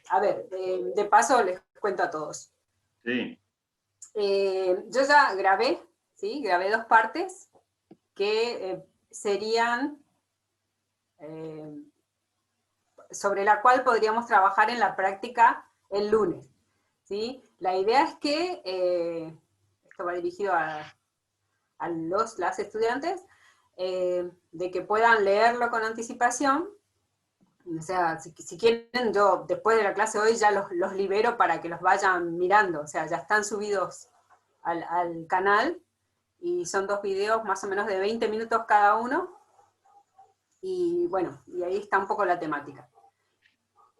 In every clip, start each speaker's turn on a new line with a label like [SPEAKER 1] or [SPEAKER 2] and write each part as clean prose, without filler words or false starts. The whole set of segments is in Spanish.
[SPEAKER 1] a ver, de paso les cuento a todos.
[SPEAKER 2] Sí.
[SPEAKER 1] Yo ya grabé, ¿sí? Grabé 2 partes que serían sobre la cual podríamos trabajar en la práctica el lunes, ¿sí? La idea es que, esto va dirigido a las estudiantes, de que puedan leerlo con anticipación. O sea, si quieren, yo después de la clase hoy ya los libero para que los vayan mirando, o sea, ya están subidos al canal, y son 2 videos más o menos de 20 minutos cada uno, y bueno, y ahí está un poco la temática.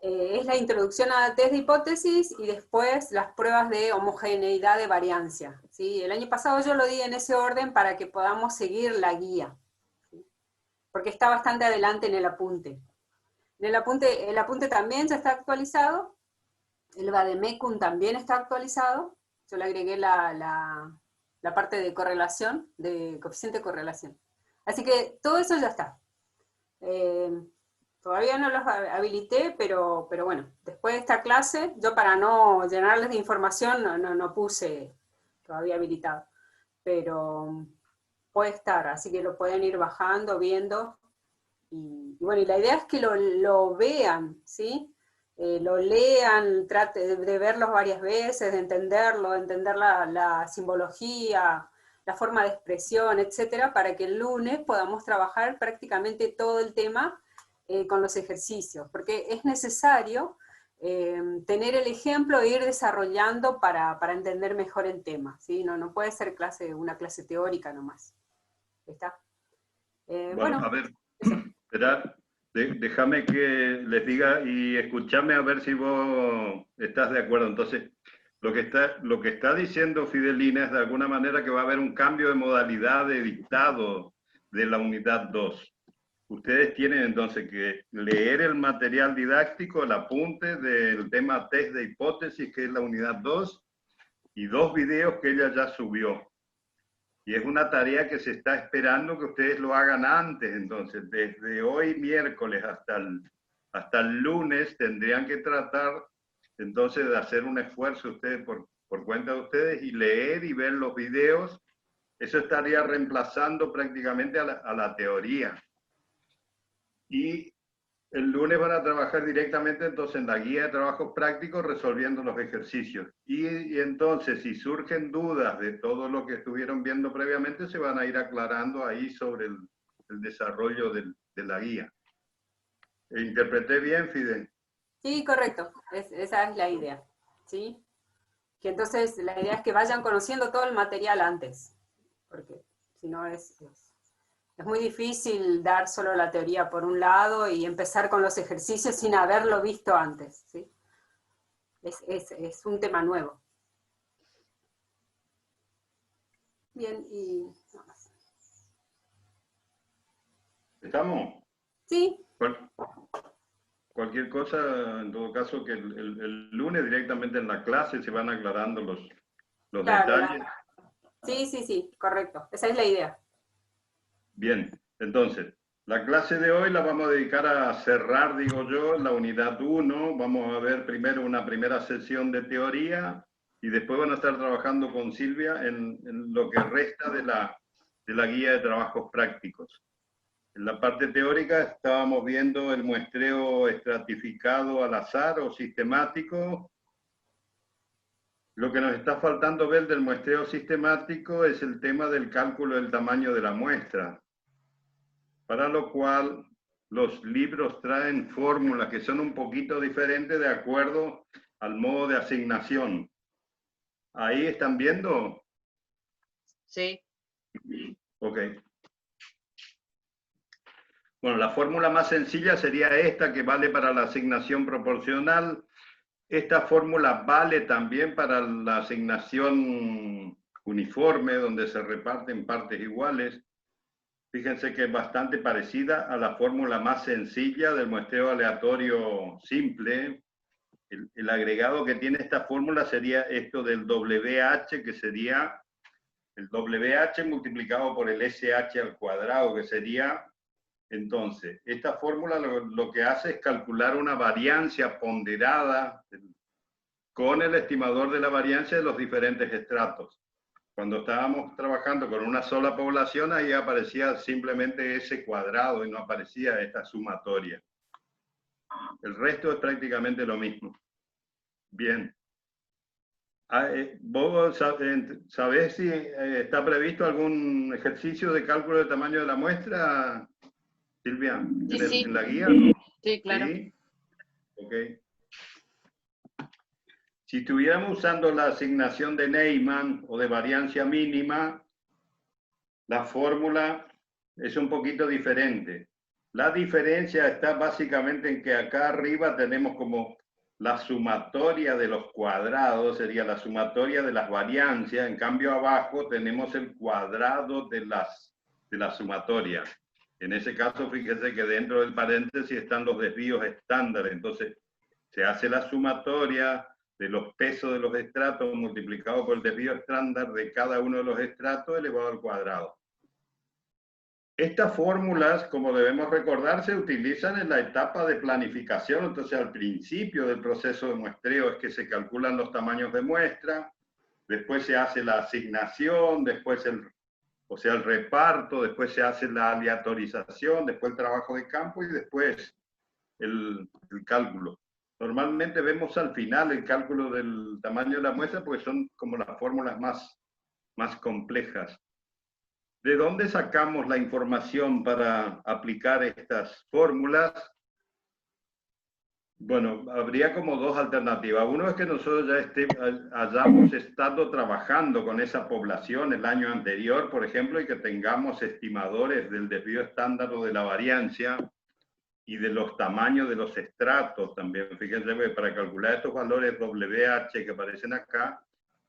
[SPEAKER 1] Es la introducción a test de hipótesis y después las pruebas de homogeneidad de variancia, ¿sí? El año pasado yo lo di en ese orden para que podamos seguir la guía, ¿sí? Porque está bastante adelante en el apunte. El apunte también ya está actualizado, el vademecum también está actualizado, yo le agregué la parte de correlación, de coeficiente de correlación. Así que todo eso ya está. Todavía no los habilité, pero bueno, después de esta clase, yo para no llenarles de información no puse todavía habilitado, pero puede estar, así que lo pueden ir bajando, viendo, y bueno, y la idea es que lo vean, ¿sí? Lo lean, trate de verlos varias veces, de entenderlo, de entender la simbología, la forma de expresión, etcétera, para que el lunes podamos trabajar prácticamente todo el tema con los ejercicios, porque es necesario tener el ejemplo e ir desarrollando para entender mejor el tema, ¿sí? No puede ser una clase teórica nomás. ¿Está?
[SPEAKER 2] Bueno,
[SPEAKER 1] Bueno,
[SPEAKER 2] a ver,
[SPEAKER 1] eso.
[SPEAKER 2] esperad, déjame que les diga y escúchame a ver si vos estás de acuerdo. Entonces, lo que está diciendo Fidelina es de alguna manera que va a haber un cambio de modalidad de dictado de la unidad 2. Ustedes tienen entonces que leer el material didáctico, el apunte del tema test de hipótesis, que es la unidad 2, y 2 videos que ella ya subió. Y es una tarea que se está esperando que ustedes lo hagan antes. Entonces, desde hoy miércoles hasta el lunes tendrían que tratar entonces de hacer un esfuerzo ustedes por cuenta de ustedes y leer y ver los videos. Eso estaría reemplazando prácticamente a la teoría. Y el lunes van a trabajar directamente entonces en la guía de trabajos prácticos resolviendo los ejercicios. Y entonces si surgen dudas de todo lo que estuvieron viendo previamente, se van a ir aclarando ahí sobre el desarrollo de la guía. ¿Interpreté bien, Fide?
[SPEAKER 1] Sí, correcto. Esa es la idea, ¿sí? Que entonces la idea es que vayan conociendo todo el material antes, porque si no es muy difícil dar solo la teoría por un lado y empezar con los ejercicios sin haberlo visto antes, ¿sí? Es un tema nuevo. Bien, y nada más.
[SPEAKER 2] ¿Estamos?
[SPEAKER 1] Sí,
[SPEAKER 2] Cualquier cosa, en todo caso, que el lunes directamente en la clase se van aclarando los
[SPEAKER 1] claro,
[SPEAKER 2] detalles.
[SPEAKER 1] sí, correcto. Esa es la idea.
[SPEAKER 2] Bien, entonces, la clase de hoy la vamos a dedicar a cerrar, digo yo, la unidad 1. Vamos a ver primero una primera sesión de teoría y después van a estar trabajando con Silvia en lo que resta de la guía de trabajos prácticos. En la parte teórica estábamos viendo el muestreo estratificado al azar o sistemático. Lo que nos está faltando ver del muestreo sistemático es el tema del cálculo del tamaño de la muestra, para lo cual los libros traen fórmulas que son un poquito diferentes de acuerdo al modo de asignación. ¿Ahí están viendo?
[SPEAKER 3] Sí.
[SPEAKER 2] Ok. Bueno, la fórmula más sencilla sería esta, que vale para la asignación proporcional. Esta fórmula vale también para la asignación uniforme, donde se reparten partes iguales. Fíjense que es bastante parecida a la fórmula más sencilla del muestreo aleatorio simple. El agregado que tiene esta fórmula sería esto del WH, que sería el WH multiplicado por el SH al cuadrado, que sería Entonces, esta fórmula lo que hace es calcular una variancia ponderada con el estimador de la variancia de los diferentes estratos. Cuando estábamos trabajando con una sola población, ahí aparecía simplemente ese cuadrado y no aparecía esta sumatoria. El resto es prácticamente lo mismo. Bien. ¿Vos sabés si está previsto algún ejercicio de cálculo del tamaño de la muestra, Silvia,
[SPEAKER 3] Sí.
[SPEAKER 2] en la guía?
[SPEAKER 3] Sí, claro.
[SPEAKER 2] ¿Sí? Ok. Si estuviéramos usando la asignación de Neyman o de variancia mínima, la fórmula es un poquito diferente. La diferencia está básicamente en que acá arriba tenemos como la sumatoria de los cuadrados, sería la sumatoria de las variancias. En cambio abajo tenemos el cuadrado de la sumatoria. En ese caso, fíjese que dentro del paréntesis están los desvíos estándar. Entonces, se hace la sumatoria de los pesos de los estratos multiplicado por el desvío estándar de cada uno de los estratos elevado al cuadrado. Estas fórmulas, como debemos recordar, se utilizan en la etapa de planificación. Entonces, al principio del proceso de muestreo es que se calculan los tamaños de muestra, después se hace la asignación, después el reparto, después se hace la aleatorización, después el trabajo de campo y después el cálculo. Normalmente vemos al final el cálculo del tamaño de la muestra porque son como las fórmulas más complejas. ¿De dónde sacamos la información para aplicar estas fórmulas? Bueno, habría como dos alternativas. Uno es que nosotros ya hayamos estado trabajando con esa población el año anterior, por ejemplo, y que tengamos estimadores del desvío estándar o de la variancia y de los tamaños de los estratos también. Fíjense que para calcular estos valores WH que aparecen acá,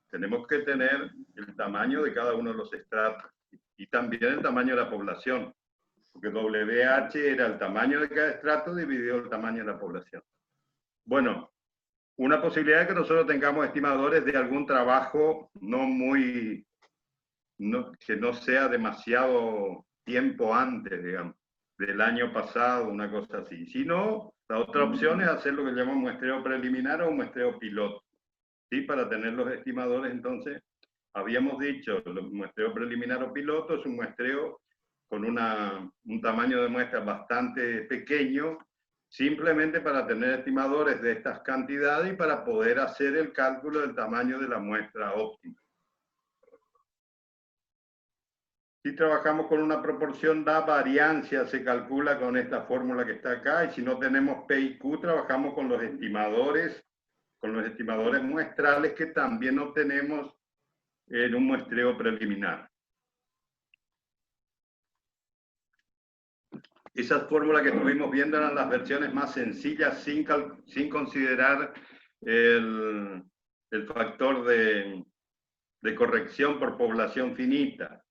[SPEAKER 2] tenemos que tener el tamaño de cada uno de los estratos y también el tamaño de la población, porque WH era el tamaño de cada estrato dividido el tamaño de la población. Bueno, una posibilidad es que nosotros tengamos estimadores de algún trabajo que no sea demasiado tiempo antes, digamos, del año pasado, una cosa así. Si no, la otra opción es hacer lo que llamamos muestreo preliminar o muestreo piloto. ¿Sí? Para tener los estimadores, entonces, habíamos dicho, el muestreo preliminar o piloto es un muestreo con un tamaño de muestra bastante pequeño, simplemente para tener estimadores de estas cantidades y para poder hacer el cálculo del tamaño de la muestra óptima. Si trabajamos con una proporción, la variancia se calcula con esta fórmula que está acá, y si no tenemos P y Q, trabajamos con los estimadores muestrales que también obtenemos en un muestreo preliminar. Esas fórmulas que estuvimos viendo eran las versiones más sencillas sin considerar el factor de corrección por población finita.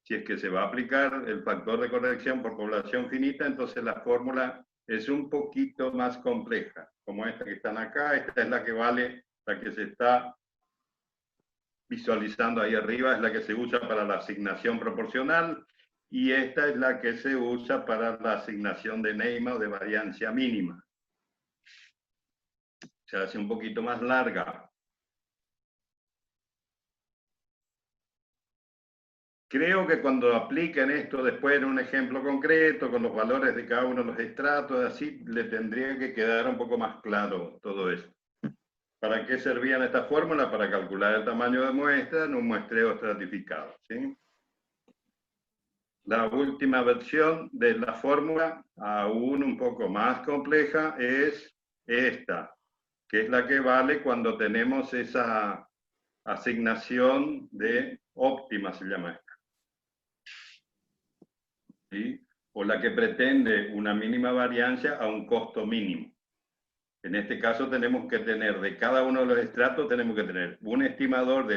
[SPEAKER 2] Si es que se va a aplicar el factor de corrección por población finita, entonces la fórmula es un poquito más compleja, como esta que están acá. Esta es la que vale, la que se está visualizando ahí arriba, es la que se usa para la asignación proporcional, y esta es la que se usa para la asignación de Neyman o de variancia mínima. Se hace un poquito más larga. Creo que cuando apliquen esto después en un ejemplo concreto, con los valores de cada uno de los estratos, así le tendría que quedar un poco más claro todo eso. ¿Para qué servían estas fórmulas? Para calcular el tamaño de muestra en un muestreo estratificado, ¿sí? La última versión de la fórmula, aún un poco más compleja, es esta, que es la que vale cuando tenemos esa asignación de óptima, se llama esta. ¿Sí? O la que pretende una mínima variancia a un costo mínimo. En este caso tenemos que tener, de cada uno de los estratos, tenemos que tener un estimador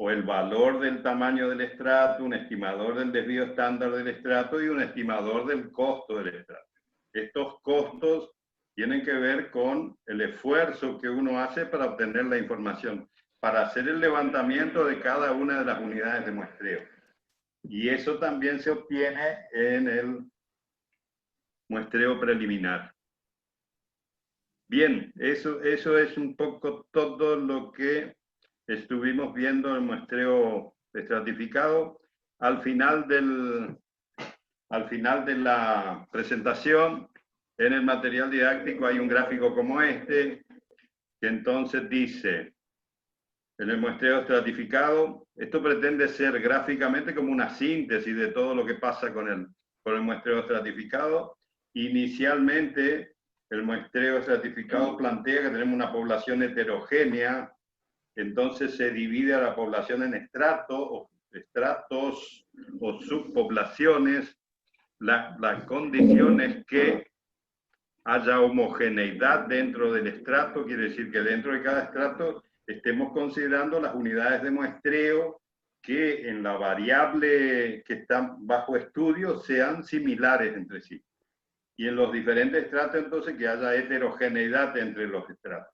[SPEAKER 2] o el valor del tamaño del estrato, un estimador del desvío estándar del estrato y un estimador del costo del estrato. Estos costos tienen que ver con el esfuerzo que uno hace para obtener la información, para hacer el levantamiento de cada una de las unidades de muestreo. Y eso también se obtiene en muestreo preliminar. Bien, eso es un poco todo lo que estuvimos viendo en muestreo estratificado. Al final de la presentación, en el material didáctico hay un gráfico como este, que entonces dice, en el muestreo estratificado, esto pretende ser gráficamente como una síntesis de todo lo que pasa con el muestreo estratificado. Inicialmente, el muestreo estratificado plantea que tenemos una población heterogénea, entonces se divide a la población en estratos o subpoblaciones. La condición es que haya homogeneidad dentro del estrato, quiere decir que dentro de cada estrato estemos considerando las unidades de muestreo que en la variable que están bajo estudio sean similares entre sí. Y en los diferentes estratos, entonces, que haya heterogeneidad entre los estratos.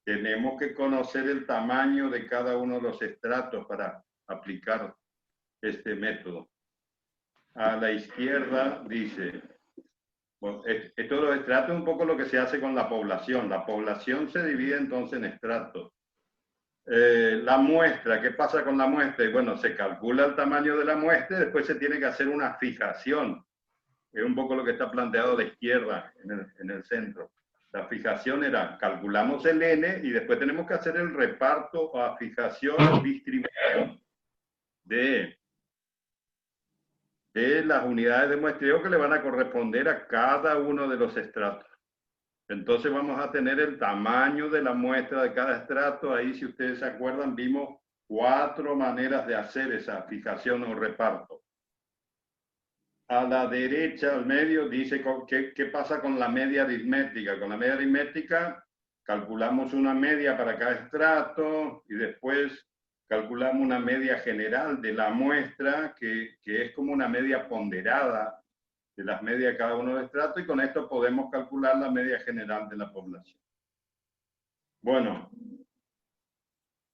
[SPEAKER 2] Tenemos que conocer el tamaño de cada uno de los estratos para aplicar este método. A la izquierda dice, bueno, esto de los estratos es un poco lo que se hace con la población. La población se divide entonces en estratos. La muestra, ¿qué pasa con la muestra? Bueno, se calcula el tamaño de la muestra y después se tiene que hacer una fijación. Es un poco lo que está planteado a la izquierda, en el centro. La fijación era, calculamos el n y después tenemos que hacer el reparto a fijación o distribución de las unidades de muestreo que le van a corresponder a cada uno de los estratos. Entonces vamos a tener el tamaño de la muestra de cada estrato. Ahí, si ustedes se acuerdan, vimos 4 maneras de hacer esa fijación o reparto. A la derecha, al medio, dice qué pasa con la media aritmética. Con la media aritmética calculamos una media para cada estrato y después calculamos una media general de la muestra, que es como una media ponderada de las medias de cada uno de los estratos, y con esto podemos calcular la media general de la población. Bueno,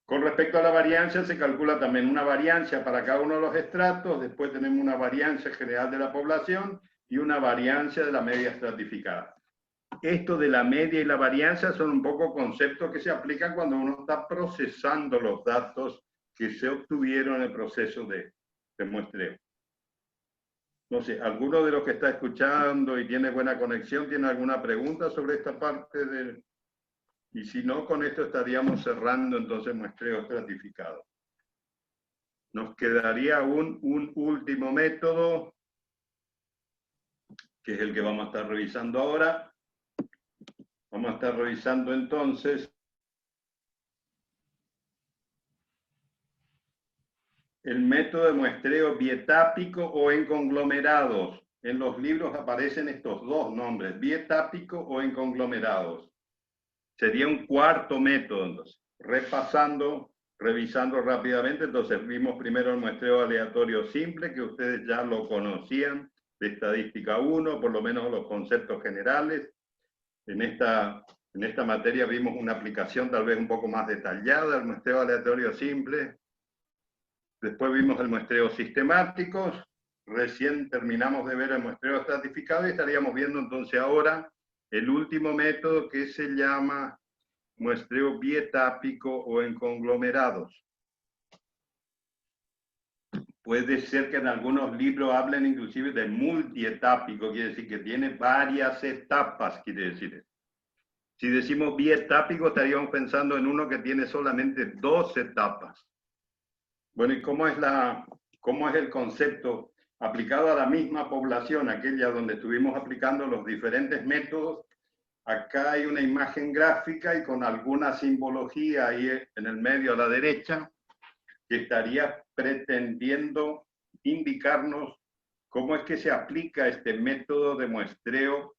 [SPEAKER 2] con respecto a la varianza, se calcula también una varianza para cada uno de los estratos, después tenemos una varianza general de la población y una varianza de la media estratificada. Esto de la media y la varianza son un poco conceptos que se aplican cuando uno está procesando los datos que se obtuvieron en el proceso de muestreo. No sé, ¿alguno de los que está escuchando y tiene buena conexión tiene alguna pregunta sobre esta parte de...? Y si no, con esto estaríamos cerrando entonces muestreo estratificado. Nos quedaría un último método, que es el que vamos a estar revisando ahora. Vamos a estar revisando entonces el método de muestreo bietápico o en conglomerados. En los libros aparecen estos dos nombres, bietápico o en conglomerados. Sería un cuarto método, entonces. Revisando rápidamente, entonces vimos primero el muestreo aleatorio simple, que ustedes ya lo conocían de estadística 1, por lo menos los conceptos generales. En esta materia vimos una aplicación tal vez un poco más detallada del muestreo aleatorio simple. Después vimos el muestreo sistemático. Recién terminamos de ver el muestreo estratificado y estaríamos viendo entonces ahora el último método, que se llama muestreo bietápico o en conglomerados. Puede ser que en algunos libros hablen inclusive de multietápico, quiere decir que tiene varias etapas, quiere decir. Si decimos bietápico, estaríamos pensando en uno que tiene solamente 2 etapas. Bueno, ¿y cómo es el concepto aplicado a la misma población, aquella donde estuvimos aplicando los diferentes métodos? Acá hay una imagen gráfica y con alguna simbología ahí en el medio a la derecha, que estaría pretendiendo indicarnos cómo es que se aplica este método de muestreo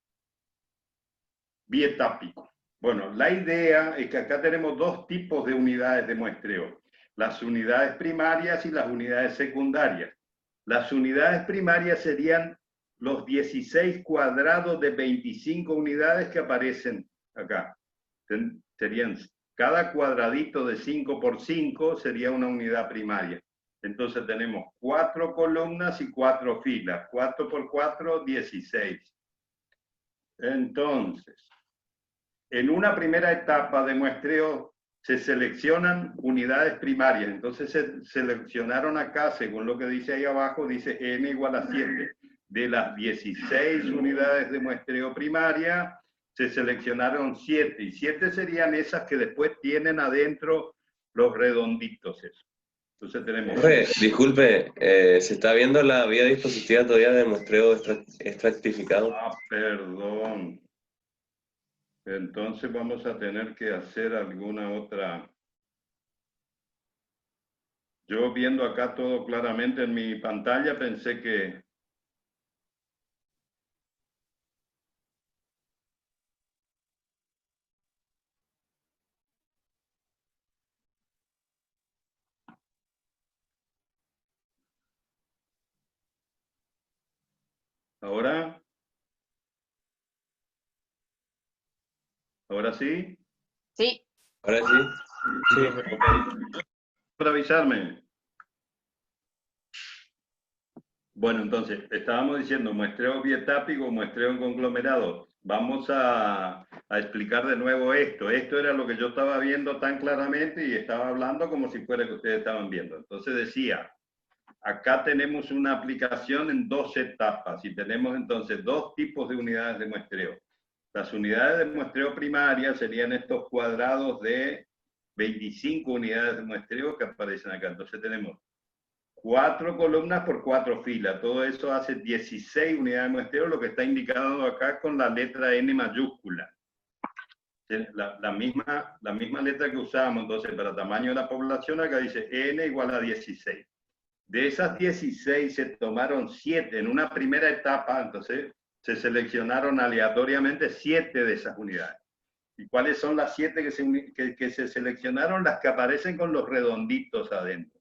[SPEAKER 2] bietápico. Bueno, la idea es que acá tenemos 2 tipos de unidades de muestreo: las unidades primarias y las unidades secundarias. Las unidades primarias serían los 16 cuadrados de 25 unidades que aparecen acá. Serían cada cuadradito de 5 por 5 sería una unidad primaria. Entonces tenemos 4 columnas y 4 filas. 4 por 4, 16. Entonces, en una primera etapa de muestreo se seleccionan unidades primarias. Entonces se seleccionaron acá, según lo que dice ahí abajo, dice n igual a 7. De las 16 unidades de muestreo primaria, se seleccionaron 7. Y 7 serían esas que después tienen adentro los redonditos. Eso. Entonces tenemos...
[SPEAKER 4] Profe, disculpe, ¿se está viendo la vía dispositiva todavía de muestreo estratificado?
[SPEAKER 2] Ah, perdón. Entonces vamos a tener que hacer alguna otra... Yo viendo acá todo claramente en mi pantalla pensé que... ¿Ahora? ¿Ahora sí?
[SPEAKER 3] Sí.
[SPEAKER 4] ¿Ahora sí? Sí.
[SPEAKER 2] Ok. Para avisarme. Bueno, entonces, estábamos diciendo muestreo bietápico, muestreo en conglomerado. Vamos a explicar de nuevo esto. Esto era lo que yo estaba viendo tan claramente y estaba hablando como si fuera que ustedes estaban viendo. Entonces decía, acá tenemos una aplicación en 2 etapas y tenemos entonces 2 tipos de unidades de muestreo. Las unidades de muestreo primaria serían estos cuadrados de 25 unidades de muestreo que aparecen acá. Entonces tenemos 4 columnas por 4 filas. Todo eso hace 16 unidades de muestreo, lo que está indicado acá con la letra N mayúscula. La misma letra que usamos entonces para tamaño de la población, acá dice N igual a 16. De esas 16 se tomaron 7 en una primera etapa, entonces se seleccionaron aleatoriamente 7 de esas unidades. ¿Y cuáles son las 7 que se seleccionaron? Las que aparecen con los redonditos adentro.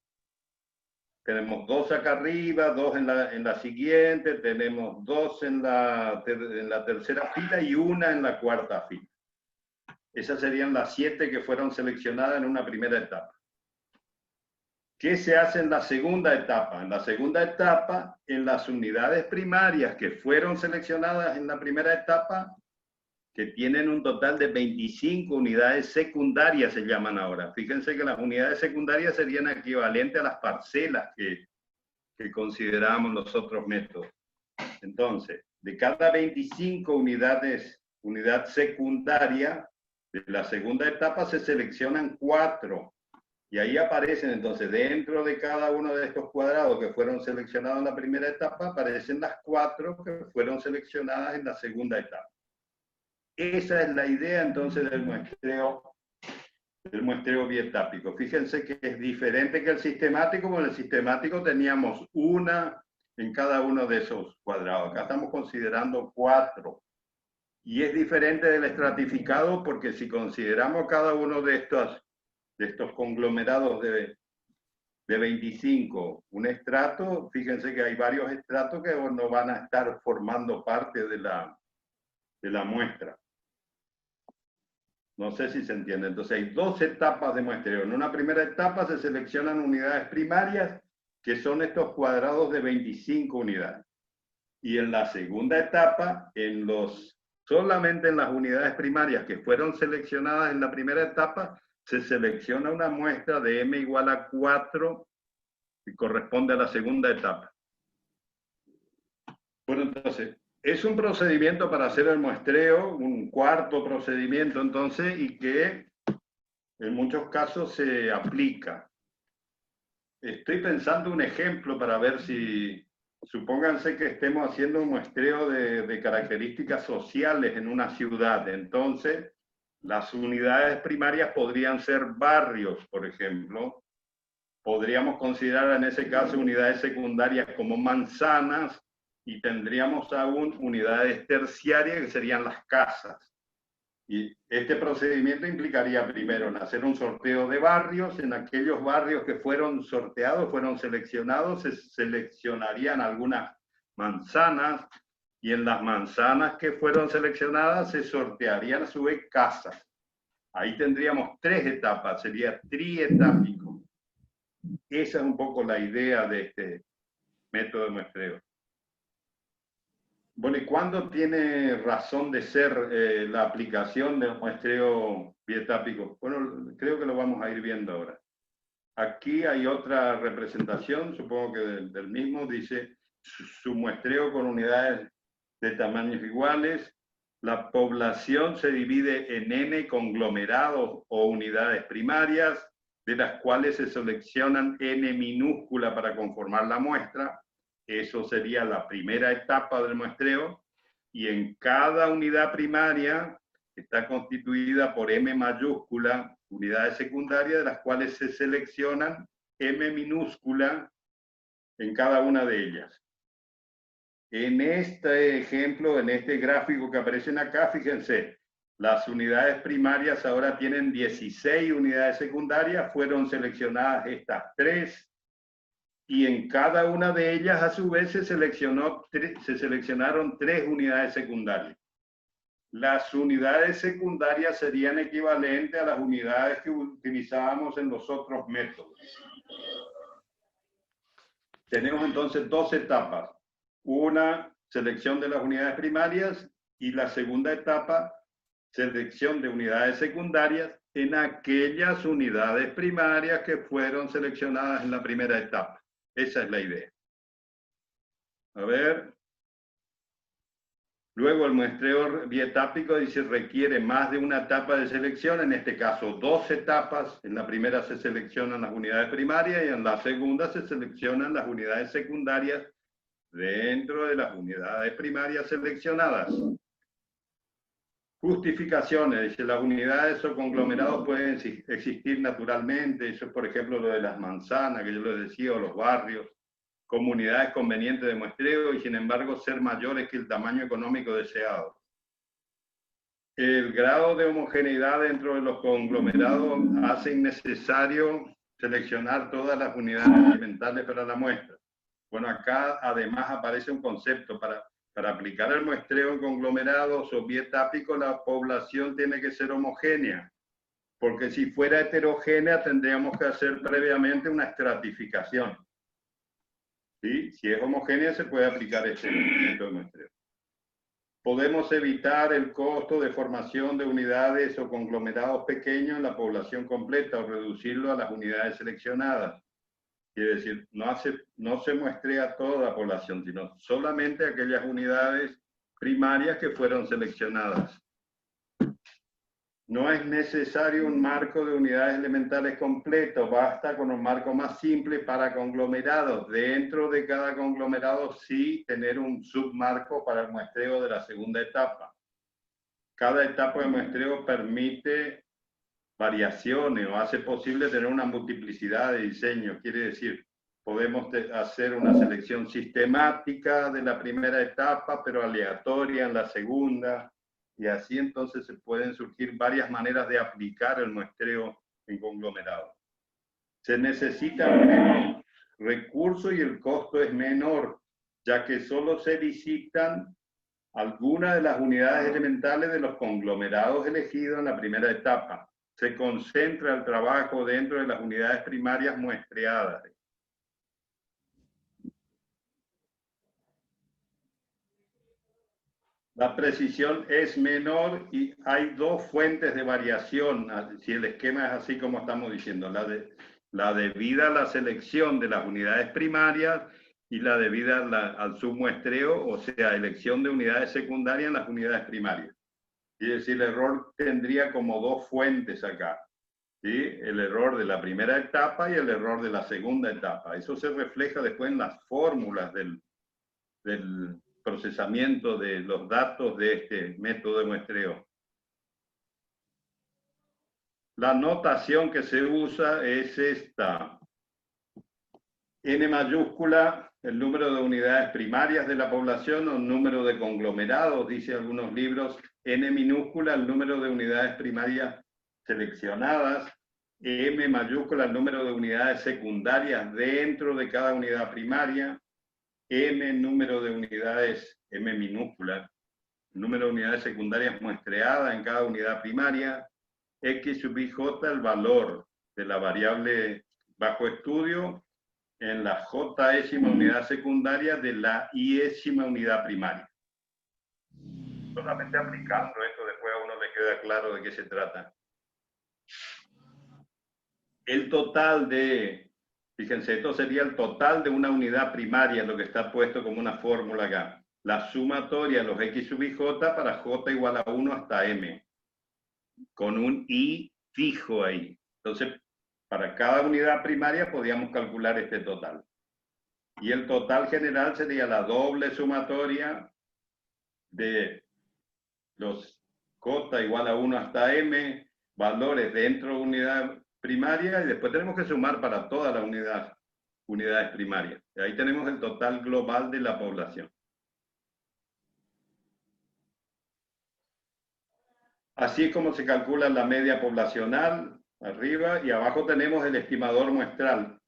[SPEAKER 2] Tenemos 2 acá arriba, 2 en la siguiente, tenemos 2 en la tercera fila y 1 en la cuarta fila. Esas serían las 7 que fueron seleccionadas en una primera etapa. ¿Qué se hace en la segunda etapa? En la segunda etapa, en las unidades primarias que fueron seleccionadas en la primera etapa, que tienen un total de 25 unidades secundarias, se llaman ahora. Fíjense que las unidades secundarias serían equivalentes a las parcelas que consideramos los otros métodos. Entonces, de cada 25 unidad secundaria, de la segunda etapa se seleccionan 4. Y ahí aparecen entonces, dentro de cada uno de estos cuadrados que fueron seleccionados en la primera etapa, aparecen las 4 que fueron seleccionadas en la segunda etapa. Esa es la idea entonces del muestreo bietápico. Fíjense que es diferente que el sistemático, porque en el sistemático teníamos una en cada uno de esos cuadrados. Acá estamos considerando 4. Y es diferente del estratificado porque si consideramos cada uno de estos conglomerados de 25 un estrato, fíjense que hay varios estratos que no van a estar formando parte de la muestra. No sé si se entiende. Entonces hay 2 etapas de muestreo. En una primera etapa se seleccionan unidades primarias, que son estos cuadrados de 25 unidades. Y en la segunda etapa, solamente en las unidades primarias que fueron seleccionadas en la primera etapa, se selecciona una muestra de M igual a 4, que corresponde a la segunda etapa. Bueno, entonces, es un procedimiento para hacer el muestreo, un cuarto procedimiento entonces, y que en muchos casos se aplica. Estoy pensando un ejemplo para ver si, supónganse que estemos haciendo un muestreo de características sociales en una ciudad. Entonces, las unidades primarias podrían ser barrios, por ejemplo. Podríamos considerar en ese caso unidades secundarias como manzanas, y tendríamos aún unidades terciarias que serían las casas. Y este procedimiento implicaría primero en hacer un sorteo de barrios. En aquellos barrios que fueron sorteados, fueron seleccionados, se seleccionarían algunas manzanas, y en las manzanas que fueron seleccionadas se sortearían a su vez casas. Ahí tendríamos 3 etapas, sería trietápico. Esa es un poco la idea de este método de muestreo. Bueno, ¿y cuándo tiene razón de ser la aplicación del muestreo bietápico? Bueno, creo que lo vamos a ir viendo ahora. Aquí hay otra representación, supongo que del mismo, dice su muestreo con unidades de tamaños iguales. La población se divide en N conglomerados o unidades primarias, de las cuales se seleccionan N minúscula para conformar la muestra. Eso sería la primera etapa del muestreo. Y en cada unidad primaria está constituida por M mayúscula, unidades secundarias, de las cuales se seleccionan M minúscula en cada una de ellas. En este ejemplo, en este gráfico que aparecen acá, fíjense, las unidades primarias ahora tienen 16 unidades secundarias, fueron seleccionadas estas 3, y en cada una de ellas, a su vez, se seleccionaron 3 unidades secundarias. Las unidades secundarias serían equivalentes a las unidades que utilizábamos en los otros métodos. Tenemos entonces 2 etapas. Una, selección de las unidades primarias, y la segunda etapa, selección de unidades secundarias en aquellas unidades primarias que fueron seleccionadas en la primera etapa. Esa es la idea. A ver. Luego el muestreo bietápico dice requiere más de una etapa de selección, en este caso 2 etapas. En la primera se seleccionan las unidades primarias y en la segunda se seleccionan las unidades secundarias dentro de las unidades primarias seleccionadas. Justificaciones, dice las unidades o conglomerados pueden existir naturalmente, eso es por ejemplo lo de las manzanas que yo les decía, o los barrios, como unidades convenientes de muestreo y sin embargo ser mayores que el tamaño económico deseado. El grado de homogeneidad dentro de los conglomerados hace innecesario seleccionar todas las unidades elementales para la muestra. Bueno, acá además aparece un concepto para aplicar el muestreo en conglomerados o bietápicos, la población tiene que ser homogénea, porque si fuera heterogénea tendríamos que hacer previamente una estratificación. ¿Sí? Si es homogénea se puede aplicar este método de muestreo. Podemos evitar el costo de formación de unidades o conglomerados pequeños en la población completa o reducirlo a las unidades seleccionadas. Quiere decir, no se muestrea toda la población, sino solamente aquellas unidades primarias que fueron seleccionadas. No es necesario un marco de unidades elementales completo, basta con un marco más simple para conglomerados. Dentro de cada conglomerado sí tener un submarco para el muestreo de la segunda etapa. Cada etapa de muestreo permite variaciones o hace posible tener una multiplicidad de diseños. Quiere decir, podemos hacer una selección sistemática de la primera etapa, pero aleatoria en la segunda. Y así entonces se pueden surgir varias maneras de aplicar el muestreo en conglomerado. Se necesita menos recursos y el costo es menor, ya que solo se visitan algunas de las unidades elementales de los conglomerados elegidos en la primera etapa. Se concentra el trabajo dentro de las unidades primarias muestreadas. La precisión es menor y hay 2 fuentes de variación, si el esquema es así como estamos diciendo, la debida a la selección de las unidades primarias y la debida al submuestreo, o sea, elección de unidades secundarias en las unidades primarias. Es decir, el error tendría como 2 fuentes acá, ¿sí? El error de la primera etapa y el error de la segunda etapa. Eso se refleja después en las fórmulas del procesamiento de los datos de este método de muestreo. La notación que se usa es esta. N mayúscula, el número de unidades primarias de la población o número de conglomerados, dice algunos libros. N minúscula, el número de unidades primarias seleccionadas. M mayúscula, el número de unidades secundarias dentro de cada unidad primaria. M número de unidades, M minúscula, número de unidades secundarias muestreadas en cada unidad primaria. X sub I J, el valor de la variable bajo estudio en la J-ésima unidad secundaria de la I-ésima unidad primaria. Solamente aplicando esto después a uno le queda claro de qué se trata. El total de, fíjense, esto sería el total de una unidad primaria, lo que está puesto como una fórmula acá. La sumatoria de los x sub i j para j igual a 1 hasta m, con un i fijo ahí. Entonces, para cada unidad primaria podíamos calcular este total. Y el total general sería la doble sumatoria de los j igual a 1 hasta m, valores dentro de unidad primaria, y después tenemos que sumar para todas las unidades primarias. Y ahí tenemos el total global de la población. Así es como se calcula la media poblacional, arriba, y abajo tenemos el estimador muestral.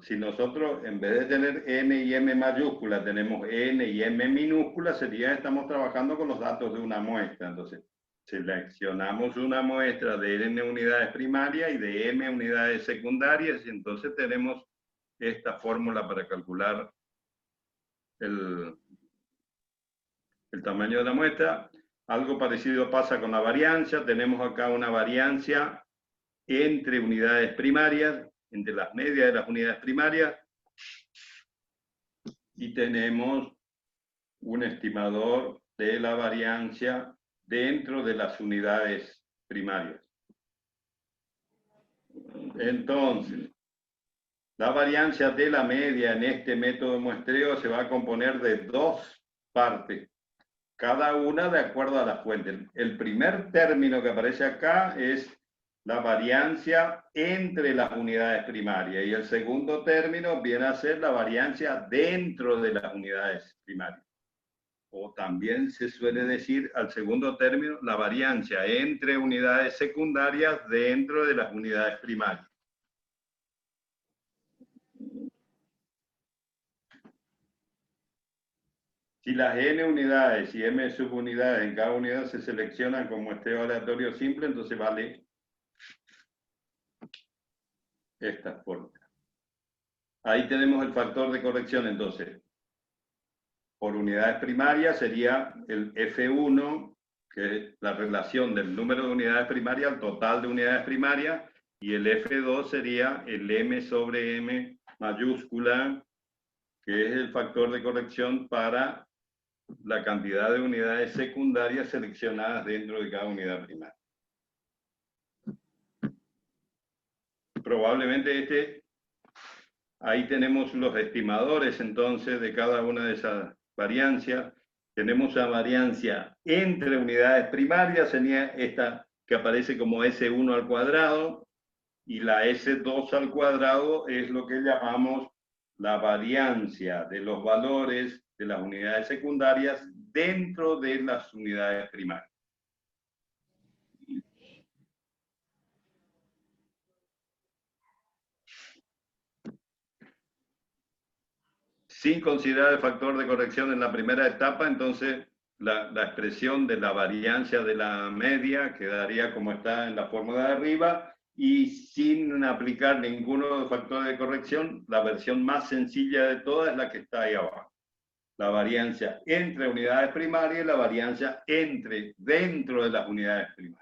[SPEAKER 2] Si nosotros, en vez de tener n y m mayúscula, tenemos n y m minúscula, estamos trabajando con los datos de una muestra. Entonces, seleccionamos una muestra de n unidades primarias y de m unidades secundarias, y entonces tenemos esta fórmula para calcular el tamaño de la muestra. Algo parecido pasa con la variancia. Tenemos acá una variancia entre unidades primarias, entre las medias de las unidades primarias, y tenemos un estimador de la variancia dentro de las unidades primarias. Entonces, la variancia de la media en este método de muestreo se va a componer de dos partes, cada una de acuerdo a la fuente. El primer término que aparece acá es la variancia entre las unidades primarias, y el segundo término viene a ser la variancia dentro de las unidades primarias. O también se suele decir al segundo término la variancia entre unidades secundarias dentro de las unidades primarias. Si las n unidades y m subunidades en cada unidad se seleccionan con muestreo aleatorio simple, entonces vale esta fórmula. Ahí tenemos el factor de corrección, entonces. Por unidades primarias sería el F1, que es la relación del número de unidades primarias al total de unidades primarias, y el F2 sería el M sobre M mayúscula, que es el factor de corrección para la cantidad de unidades secundarias seleccionadas dentro de cada unidad primaria. Probablemente ahí tenemos los estimadores entonces de cada una de esas variancias. Tenemos la variancia entre unidades primarias, sería esta que aparece como S1 al cuadrado, y la S2 al cuadrado es lo que llamamos la variancia de los valores de las unidades secundarias dentro de las unidades primarias. Sin considerar el factor de corrección en la primera etapa, entonces la expresión de la variancia de la media quedaría como está en la fórmula de arriba, y sin aplicar ninguno de los factores de corrección, la versión más sencilla de todas es la que está ahí abajo. La variancia entre unidades primarias y la variancia dentro de las unidades primarias.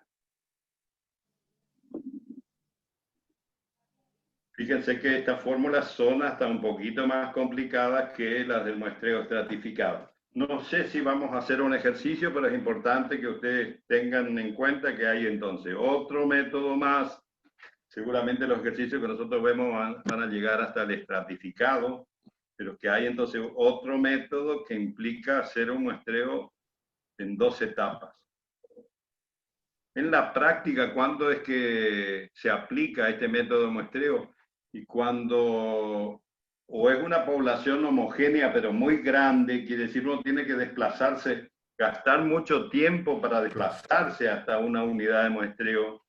[SPEAKER 2] Fíjense que estas fórmulas son hasta un poquito más complicadas que las del muestreo estratificado. No sé si vamos a hacer un ejercicio, pero es importante que ustedes tengan en cuenta que hay entonces otro método más. Seguramente los ejercicios que nosotros vemos van a llegar hasta el estratificado, pero que hay entonces otro método que implica hacer un muestreo en dos etapas. En la práctica, ¿cuándo es que se aplica este método de muestreo? Y cuando o es una población homogénea pero muy grande, quiere decir uno tiene que desplazarse, gastar mucho tiempo para desplazarse hasta una unidad de muestreo.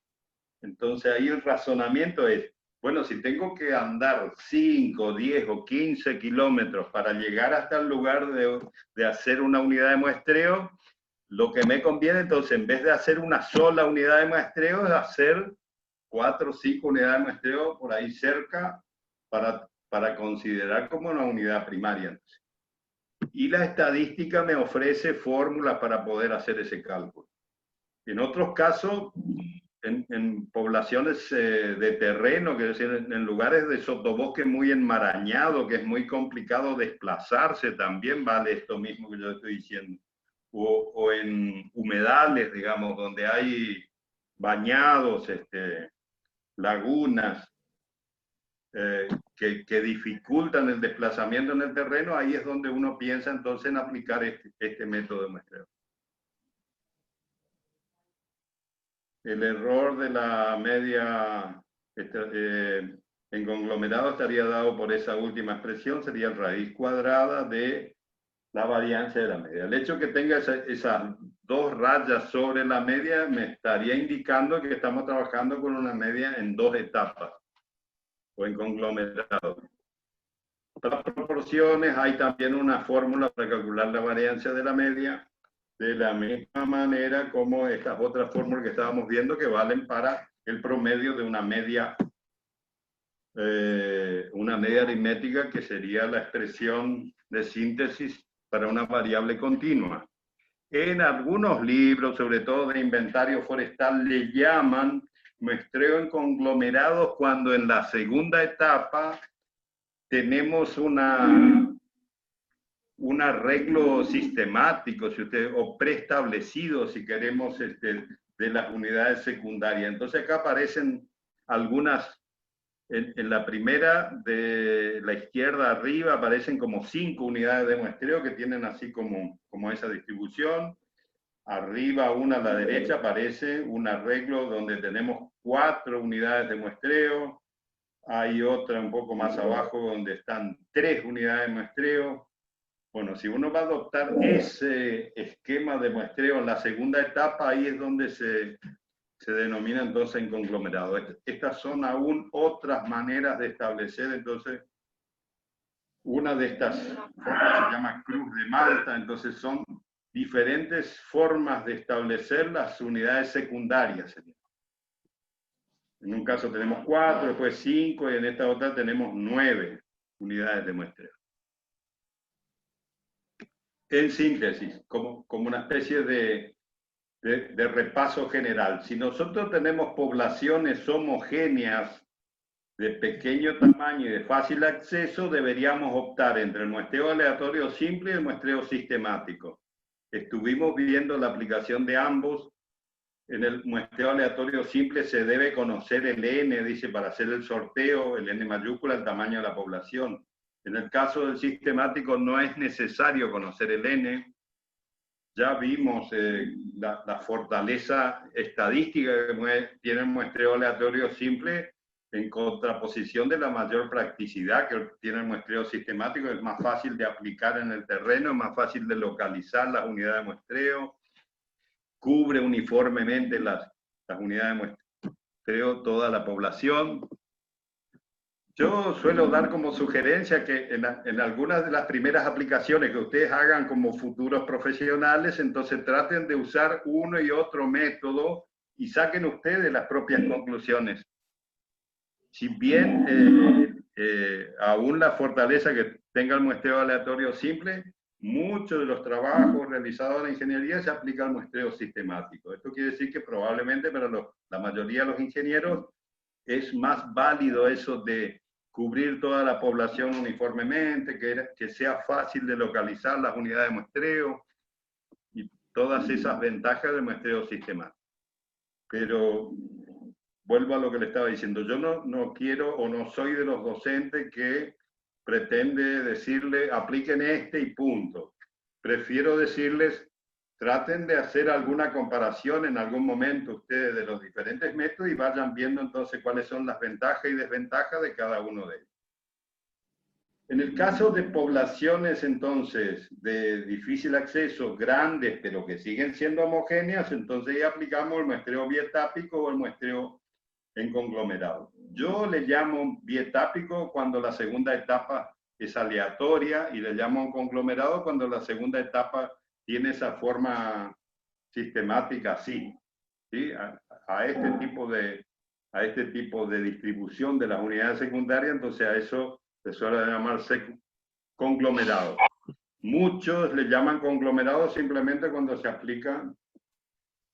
[SPEAKER 2] Entonces ahí el razonamiento es, bueno, si tengo que andar 5, 10 o 15 kilómetros para llegar hasta el lugar de hacer una unidad de muestreo, lo que me conviene entonces, en vez de hacer una sola unidad de muestreo, es hacer 4 o 5 unidades de muestreo por ahí cerca para considerar como una unidad primaria. y la estadística me ofrece fórmulas para poder hacer ese cálculo. En otros casos, en poblaciones de terreno, que es decir, en lugares de sotobosque muy enmarañado, que es muy complicado desplazarse, también vale esto mismo que yo estoy diciendo. O en humedales, digamos, donde hay bañados, lagunas, que dificultan el desplazamiento en el terreno, ahí es donde uno piensa entonces en aplicar este método de muestreo. El error de la media en conglomerado estaría dado por esa última expresión, sería raíz cuadrada de la variancia de la media. El hecho que tenga esas dos rayas sobre la media me estaría indicando que estamos trabajando con una media en dos etapas o en conglomerado. Para las proporciones hay también una fórmula para calcular la variancia de la media, de la misma manera como estas otras fórmulas que estábamos viendo que valen para el promedio de una media aritmética, que sería la expresión de síntesis para una variable continua. En algunos libros, sobre todo de inventario forestal, le llaman muestreo en conglomerados cuando en la segunda etapa tenemos un arreglo sistemático, si usted, o preestablecido, si queremos, de las unidades secundarias. Entonces acá aparecen algunas, en la primera de la izquierda arriba aparecen como 5 unidades de muestreo que tienen así como esa distribución. Arriba, una a la derecha, aparece un arreglo donde tenemos 4 unidades de muestreo. Hay otra un poco más abajo donde están 3 unidades de muestreo. Bueno, si uno va a adoptar ese esquema de muestreo en la segunda etapa, ahí es donde se denomina entonces en conglomerado. Estas son aún otras maneras de establecer, entonces, una de estas formas se llama cruz de Malta, entonces son diferentes formas de establecer las unidades secundarias. En un caso tenemos 4, después 5, y en esta otra tenemos 9 unidades de muestreo. En síntesis, como una especie de repaso general, si nosotros tenemos poblaciones homogéneas de pequeño tamaño y de fácil acceso, deberíamos optar entre el muestreo aleatorio simple y el muestreo sistemático. Estuvimos viendo la aplicación de ambos. En el muestreo aleatorio simple se debe conocer el N, dice, para hacer el sorteo, el N mayúscula, el tamaño de la población. En el caso del sistemático no es necesario conocer el N. Ya vimos la fortaleza estadística que tiene el muestreo aleatorio simple en contraposición de la mayor practicidad que tiene el muestreo sistemático. Es más fácil de aplicar en el terreno, es más fácil de localizar las unidades de muestreo, cubre uniformemente las unidades de muestreo, toda la población. Yo suelo dar como sugerencia que en algunas de las primeras aplicaciones que ustedes hagan como futuros profesionales, entonces traten de usar uno y otro método y saquen ustedes las propias conclusiones. Si bien aún la fortaleza que tenga el muestreo aleatorio simple, muchos de los trabajos realizados en la ingeniería se aplica al muestreo sistemático. Esto quiere decir que probablemente para la mayoría de los ingenieros es más válido eso de cubrir toda la población uniformemente, que sea fácil de localizar las unidades de muestreo y todas esas ventajas del muestreo sistemático. Pero vuelvo a lo que le estaba diciendo, yo no quiero o no soy de los docentes que pretende decirle apliquen este y punto. Prefiero decirles traten de hacer alguna comparación en algún momento ustedes de los diferentes métodos y vayan viendo entonces cuáles son las ventajas y desventajas de cada uno de ellos. En el caso de poblaciones entonces de difícil acceso, grandes, pero que siguen siendo homogéneas, entonces ya aplicamos el muestreo bietápico o el muestreo en conglomerado. Yo le llamo bietápico cuando la segunda etapa es aleatoria y le llamo conglomerado cuando la segunda etapa tiene esa forma sistemática así, ¿sí? A este tipo de distribución de las unidades secundarias, entonces a eso se suele llamarse conglomerado. Muchos le llaman conglomerado simplemente cuando se aplica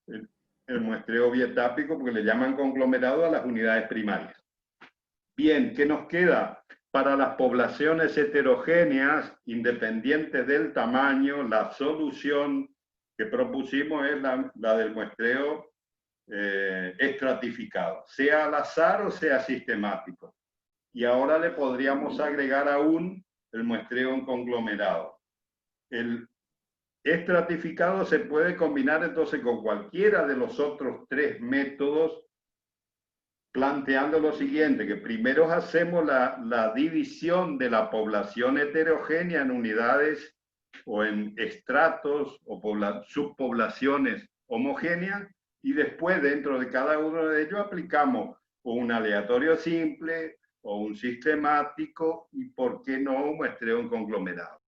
[SPEAKER 2] el muestreo bietápico, porque le llaman conglomerado a las unidades primarias. Bien, ¿qué nos queda? Para las poblaciones heterogéneas, independientes del tamaño, la solución que propusimos es la del muestreo estratificado, sea al azar o sea sistemático. Y ahora le podríamos agregar aún el muestreo en conglomerado. El estratificado se puede combinar entonces con cualquiera de los otros tres métodos, planteando lo siguiente, que primero hacemos la división de la población heterogénea en unidades o en estratos o subpoblaciones homogéneas, y después dentro de cada uno de ellos aplicamos un aleatorio simple o un sistemático y, ¿por qué no, un muestreo en conglomerado?